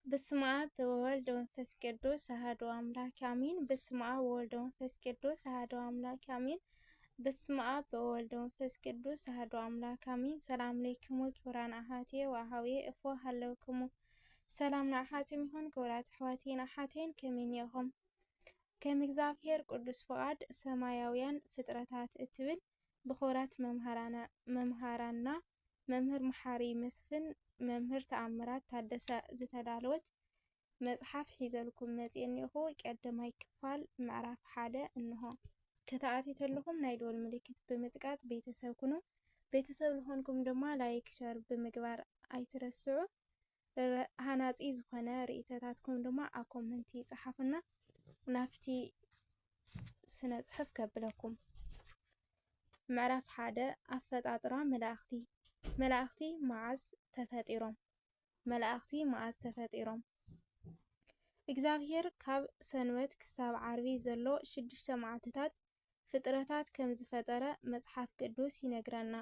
በስመ አብ ወወልድ ወመንፈስ ቅዱስ አሐዱ አምላክ አሜን። በስመ አብ ወወልድ ወመንፈስ ቅዱስ አሐዱ አምላክ አሜን። በስመ አብ ወወልድ ወመንፈስ ቅዱስ አሐዱ አምላክ አሜን። ሰላም ለክሙ ክቡራን አሐትየ ወአኀውየ እፎ ሃለውክሙ ሰላም ንአሐትም ይሁን ክቡራት አሕዋትየ አሐቴን ከመይ ኢኹም? ከም እግዚአብሔር ቅዱስ ፈቃድ ሰማያውያን ፍጥረታት እትብል ብኽቡራት መምሃራና መምህር መሓሪ መስፍን መምህር ተኣምራት ታደሰ ዝተዳለወት መጽሓፍ ሒዘልኩም መጽእኒኹ ቀዳማይ ክፋል ምዕራፍ 1 እንሆ። ከተኣተይተለኹም ናይ ደወል ምልክት ብምጥቃት ቤተሰብ ኩኑ። ቤተሰብ ዝኾንኩም ድማ ላይክ ሸር ብምግባር ኣይትረስዑ። ሃናጺ ዝኾነ ርእይቶታትኩም ድማ ኣብ ኮመንቲ ጻሓፉና ናፍቲ ስነ ጽሑፍ ከብለኩም። ምዕራፍ 1 ኣፈጣጥራ መላእኽቲ። መላእኽቲ መዓዝ ተፈጢሮም? መላእኽቲ መዓዝ ተፈጢሮም? እግዚአብሔር ካብ ሰንበት ክሳብ ዓርቢ ዘሎ 6 መዓልትታት ፍጥረታት ከም ዝፈጠረ መጽሓፍ ቅዱስ ይነግረና።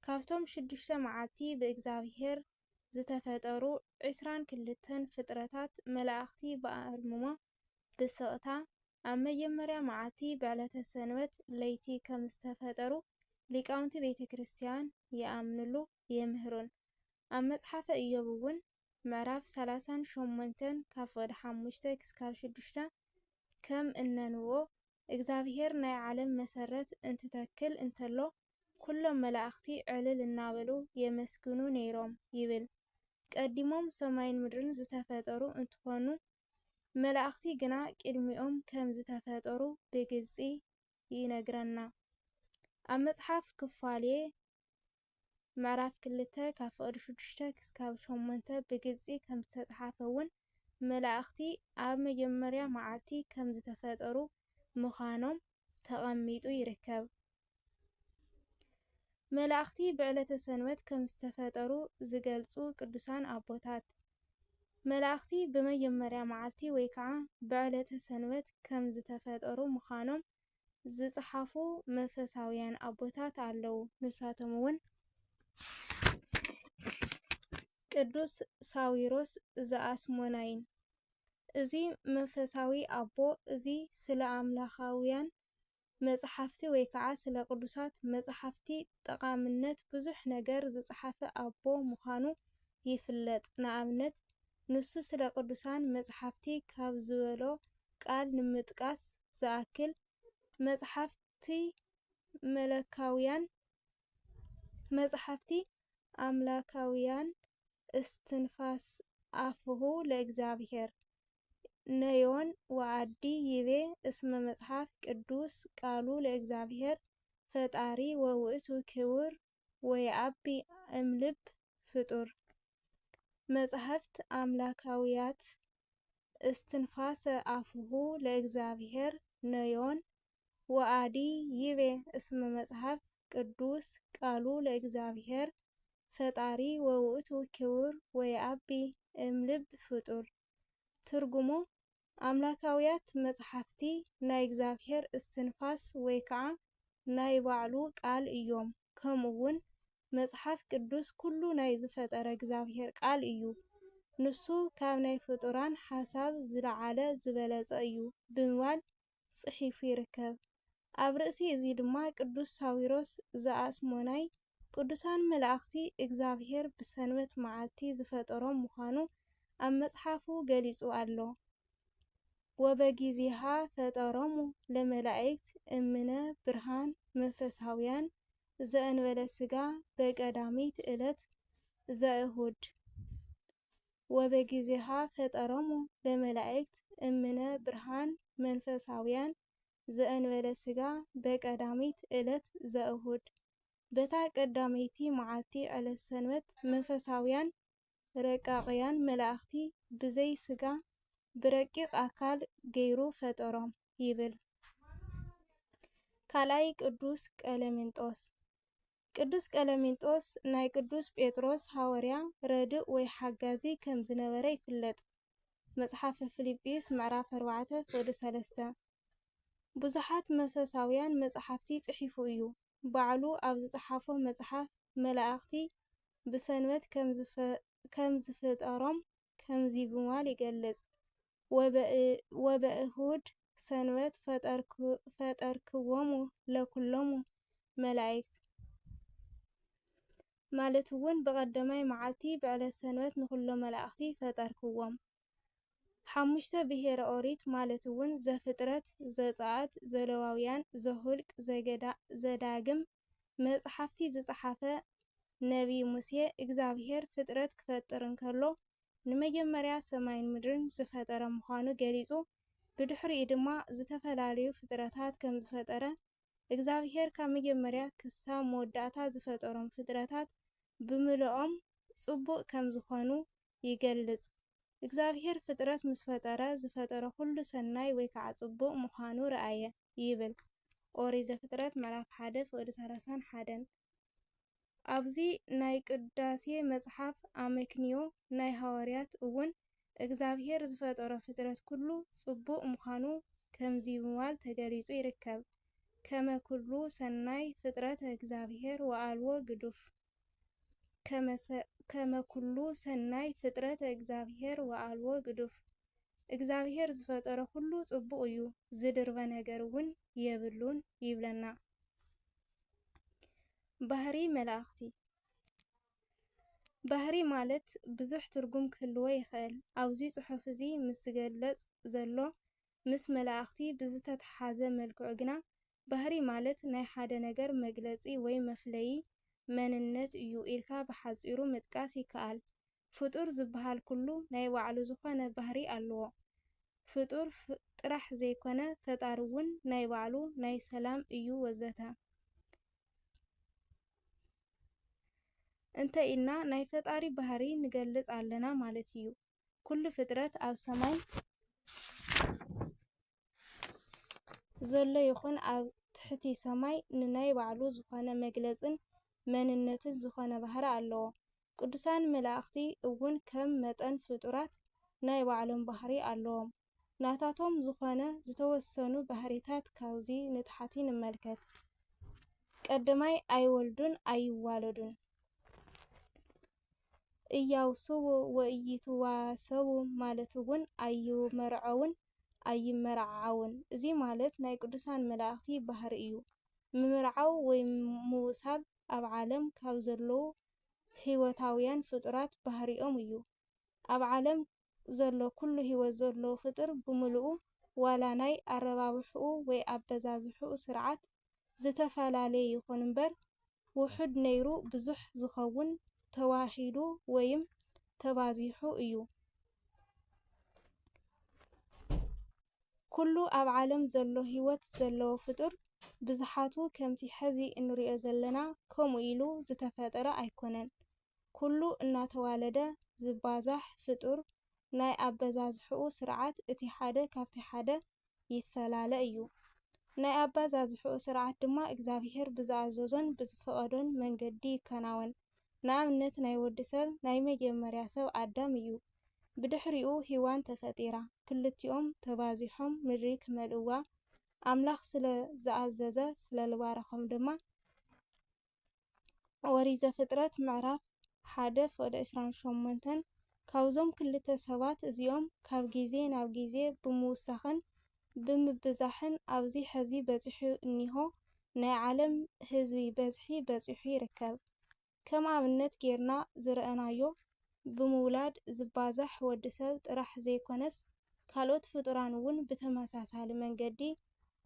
ካብቶም 6 መዓልቲ ብእግዚአብሔር ዝተፈጠሩ 22 ፍጥረታት መላእኽቲ በአርምሞ ብስቕታ ኣብ መጀመርያ መዓልቲ ብዕለተ ሰንበት ለይቲ ከም ዝተፈጠሩ ሊቃውንቲ ቤተ ክርስቲያን ይኣምንሉ የምህሩን። ኣብ መጽሓፈ ኢዮብ እውን ምዕራፍ 38 ካብ ወደ 5 ክሳብ 6 ከም እነንብቦ እግዚአብሔር ናይ ዓለም መሰረት እንትተክል እንተሎ ኩሎም መላእኽቲ ዕልል እናበሉ የመስግኑ ነይሮም ይብል። ቀዲሞም ሰማይን ምድርን ዝተፈጠሩ እንትኾኑ መላእኽቲ ግና ቅድሚኦም ከም ዝተፈጠሩ ብግልጺ ይነግረና። ኣብ መጽሓፍ ክፋልየ ምዕራፍ 2 ካብ 6 ክሳብ 8 ብግልጺ ከም ዝተጻሕፈ እውን መላእኽቲ ኣብ መጀመርያ መዓልቲ ከም ዝተፈጠሩ ምዃኖም ተቐሚጡ ይርከብ። መላእኽቲ ብዕለተ ሰንበት ከም ዝተፈጠሩ ዝገልጹ ቅዱሳን ኣቦታት መላእኽቲ ብመጀመርያ መዓልቲ ወይ ከዓ ብዕለተ ሰንበት ከም ዝተፈጠሩ ምዃኖም ዝጽሓፉ መንፈሳውያን ኣቦታት ኣለዉ። ንሳቶም እውን ቅዱስ ሳዊሮስ ዘአስሞናይን። እዚ መንፈሳዊ ኣቦ እዚ ስለ ኣምላኻውያን መጽሓፍቲ ወይ ከዓ ስለ ቅዱሳት መጽሓፍቲ ጠቃምነት ብዙሕ ነገር ዝጽሓፈ ኣቦ ምዃኑ ይፍለጥ። ንኣብነት ንሱ ስለ ቅዱሳን መጽሓፍቲ ካብ ዝበሎ ቃል ንምጥቃስ ዝኣክል መጽሓፍቲ ኣምላካውያን እስትንፋስ ኣፍሁ ለእግዚአብሔር ነዮን ወአዲ ይቤ እስመ መጽሐፍ ቅዱስ ቃሉ ለእግዚአብሔር ፈጣሪ ወውእቱ ክቡር ወየአቢ እምልብ ፍጡር። መጽሐፍት አምላካውያት እስትንፋሰ አፍሁ ለእግዚአብሔር ነዮን ወአዲ ይቤ እስመ መጽሐፍ ቅዱስ ቃሉ ለእግዚአብሔር ፈጣሪ ወውእቱ ክቡር ወየአቢ እምልብ ፍጡር። ትርጉሙ አምላካውያት መጽሓፍቲ ናይ እግዚአብሔር እስትንፋስ ወይ ከዓ ናይ ባዕሉ ቃል እዮም። ከምኡውን መጽሓፍ ቅዱስ ኩሉ ናይ ዝፈጠረ እግዚአብሔር ቃል እዩ። ንሱ ካብ ናይ ፍጡራን ሓሳብ ዝለዓለ ዝበለጸ እዩ ብምባል ጽሒፉ ይርከብ። ኣብ ርእሲ እዚ ድማ ቅዱስ ሳዊሮስ ዘአስሞናይ ቅዱሳን መላእኽቲ እግዚአብሔር ብሰንበት መዓልቲ ዝፈጠሮም ምዃኑ ኣብ መጽሓፉ ገሊጹ ኣሎ። ወበጊዜሃ ፈጠሮሙ ለመላእክት እምነ ብርሃን መንፈሳውያን ዘእንበለ ሥጋ በቀዳሚት ዕለት ዘእሁድ። ወበጊዜሃ ፈጠሮሙ ለመላእክት እምነ ብርሃን መንፈሳውያን ዘእንበለ ሥጋ በቀዳሚት ዕለት ዘእሁድ። በታ ቀዳመይቲ መዓልቲ ዕለት ሰንበት መንፈሳውያን ረቃቕያን መላእኽቲ ብዘይ ሥጋ ብረቂቕ ኣካል ገይሩ ፈጠሮም ይብል። ካልኣይ ቅዱስ ቀለሜንጦስ። ቅዱስ ቀለሜንጦስ ናይ ቅዱስ ጴጥሮስ ሐዋርያ ረድእ ወይ ሓጋዚ ከም ዝነበረ ይፍለጥ። መጽሓፈ ፊልጵስ ምዕራፍ 4:3 ብዙሓት መንፈሳውያን መጽሓፍቲ ጽሒፉ እዩ። ባዕሉ ኣብ ዝጸሓፎ መጽሓፍ መላእኽቲ ብሰንበት ከም ዝፍጠሮም كمزي بمال يقلص وبأهود سنوات فطركوم لكلهم ملائكت مالتون بقدمي معلتي بعد سنوات نخلو ملائكتي فطركوم حمشته بهير أوريت مالتون زفترت زطاعت زلواويان زهلق زداقم مصحفتي زصحافة نبي موسى እግዚአብሔር ፍጥረት ክፈጥር እንከሎ ንመጀመርያ ሰማይን ምድርን ዝፈጠረ ምዃኑ ገሊጹ ብድሕሪኡ ድማ ዝተፈላለዩ ፍጥረታት ከም ዝፈጠረ እግዚአብሔር ካብ መጀመርያ ክሳብ መወዳእታ ዝፈጠሮም ፍጥረታት ብምልኦም ጽቡቕ ከም ዝኾኑ ይገልጽ። እግዚአብሔር ፍጥረት ምስ ፈጠረ ዝፈጠረ ኩሉ ሰናይ ወይ ከዓ ጽቡቕ ምዃኑ ረአየ ይብል። ኦሪት ዘፍጥረት ምዕራፍ 1:31 ኣብዚ ናይ ቅዳሴ መጽሓፍ ኣመክንዮ ናይ ሐዋርያት እውን እግዚአብሔር ዝፈጠሮ ፍጥረት ኩሉ ጽቡቕ ምዃኑ ከምዚ ብምባል ተገሊጹ ይርከብ። ከመ ኩሉ ሰናይ ፍጥረት እግዚአብሔር ወአልቦ ግዱፍ ከመ ኩሉ ሰናይ ፍጥረት እግዚአብሔር ወአልቦ ግዱፍ እግዚአብሔር ዝፈጠሮ ኩሉ ጽቡቕ እዩ ዝድርበ ነገር እውን የብሉን ይብለና። ባህሪ መላእክቲ ባህሪ ማለት ብዙሕ ትርጉም ክህልዎ ይኽእል። ኣብዚ ጽሑፍ እዚ ምስ ዝገለጽ ዘሎ ምስ መላእክቲ ብዝተተሓዘ መልክዑ ግና ባህሪ ማለት ናይ ሓደ ነገር መግለጺ ወይ መፍለዪ መንነት እዩ ኢልካ ብሓጺሩ ምጥቃስ ይከኣል። ፍጡር ዝበሃል ኩሉ ናይ ባዕሉ ዝኾነ ባህሪ ኣለዎ። ፍጡር ጥራሕ ዘይኮነ ፈጣሪ እውን ናይ ባዕሉ ናይ ሰላም እዩ ወዘተ እንተ ኢልና ናይ ፈጣሪ ባህሪ ንገልጽ ኣለና ማለት እዩ። ኩሉ ፍጥረት ኣብ ሰማይ ዘሎ ይኹን ኣብ ትሕቲ ሰማይ ንናይ ባዕሉ ዝኾነ መግለጽን መንነትን ዝኾነ ባህሪ ኣለዎ። ቅዱሳን መላእክቲ እውን ከም መጠን ፍጡራት ናይ ባዕሎም ባህሪ ኣለዎም። ናታቶም ዝኾነ ዝተወሰኑ ባህሪታት ካብዚ ንታሕቲ ንመልከት። ቀዳማይ ኣይወልዱን ኣይዋለዱን እያውስቡ ወኢይትዋሰቡ ማለት እውን ኣይመርዐውን ኣይመርዓውን። እዚ ማለት ናይ ቅዱሳን መላእክቲ ባህሪ እዩ። ምምርዓው ወይ ምውሳብ ኣብ ዓለም ካብ ዘለዉ ህይወታውያን ፍጡራት ባህሪኦም እዩ። ኣብ ዓለም ዘሎ ኩሉ ህይወት ዘለዎ ፍጡር ብምሉኡ ዋላ ናይ ኣረባብሕኡ ወይ ኣበዛዝሕኡ ስርዓት ዝተፈላለየ ይኹን እምበር ውሑድ ነይሩ ብዙሕ ዝኸውን ተዋሂዱ ወይም ተባዚሑ እዩ። ኩሉ ኣብ ዓለም ዘሎ ህይወት ዘለዎ ፍጡር ብዙሓቱ ከምቲ ሕዚ እንሪኦ ዘለና ከምኡ ኢሉ ዝተፈጠረ ኣይኮነን። ኩሉ እናተዋለደ ዝባዛሕ ፍጡር ናይ ኣበዛዝሕኡ ስርዓት እቲ ሓደ ካብቲ ሓደ ይፈላለ እዩ። ናይ ኣበዛዝሕኡ ስርዓት ድማ እግዚአብሔር ብዝኣዘዞን ብዝፈቐዶን መንገዲ ይከናወን። ንኣብነት ናይ ወዲ ሰብ ናይ መጀመርያ ሰብ ኣዳም እዩ። ብድሕሪኡ ሔዋን ተፈጢራ ክልቲኦም ተባዚሖም ምድሪ ክመልእዋ ኣምላኽ ስለ ዝኣዘዘ ስለ ዝባረኾም ድማ ኦሪት ዘፍጥረት ምዕራፍ 1:28 ካብዞም ክልተ ሰባት እዚኦም ካብ ግዜ ናብ ግዜ ብምውሳኽን ብምብዛሕን ኣብዚ ሕዚ በፂሑ እኒሆ ናይ ዓለም ህዝቢ በዝሒ በፂሑ ይርከብ። ከም ኣብነት ጌርና ዝረአናዮ ብምውላድ ዝባዛሕ ወዲ ሰብ ጥራሕ ዘይኮነስ ካልኦት ፍጡራን እውን ብተመሳሳሊ መንገዲ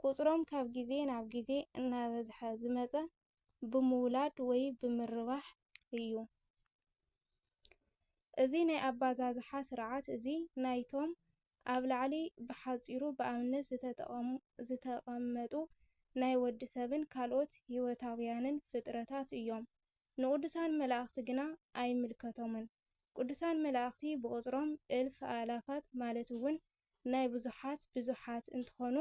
ቁፅሮም ካብ ግዜ ናብ ግዜ እናበዝሐ ዝመፀ ብምውላድ ወይ ብምርባሕ እዩ። እዚ ናይ ኣባዛዝሓ ስርዓት እዚ ናይቶም ኣብ ላዕሊ ብሓፂሩ ብኣብነት ዝተቐመጡ ናይ ወዲ ሰብን ካልኦት ህይወታውያንን ፍጥረታት እዮም። ንቅዱሳን መላእክቲ ግና ኣይምልከቶምን። ቅዱሳን መላእክቲ ብቁፅሮም እልፍ ኣላፋት ማለት እውን ናይ ብዙሓት እንትኾኑ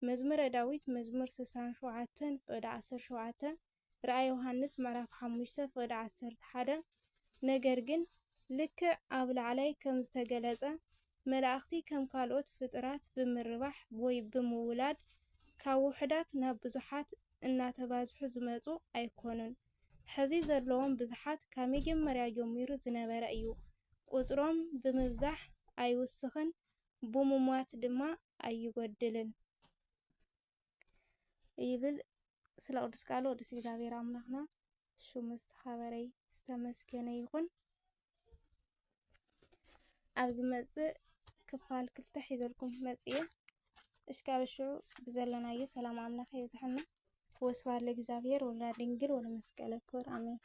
መዝሙረ ዳዊት መዝሙር 67:17 ራእየ ዮሃንስ ምዕራፍ 5:11 ነገር ግን ልክዕ ኣብ ላዕላይ ከም ዝተገለጸ መላእክቲ ከም ካልኦት ፍጡራት ብምርባሕ ወይ ብምውላድ ካብ ውሕዳት ናብ ብዙሓት እናተባዝሑ ዝመፁ ኣይኮኑን። ሕዚ ዘለዎም ብዙሓት ካብ መጀመርያ ጀሚሩ ዝነበረ እዩ። ቁጽሮም ብምብዛሕ ኣይውስኽን ብምሟት ድማ ኣይጎድልን ይብል ስለ ቅዱስ ቃሉ ቅዱስ እግዚአብሔር አምላክና ሽሙ ዝተኸበረ ዝተመስገነ ይኹን። ኣብዚ መጽእ ክፋል 2 ሒዘልኩም መጽእ እሽካብ ሽዑ ብዘለናዮ ሰላም አምላክ ይብዛሕና። ወስብሐት ለእግዚአብሔር ወለወላዲቱ ድንግል ወለመስቀሉ ክቡር አሜን።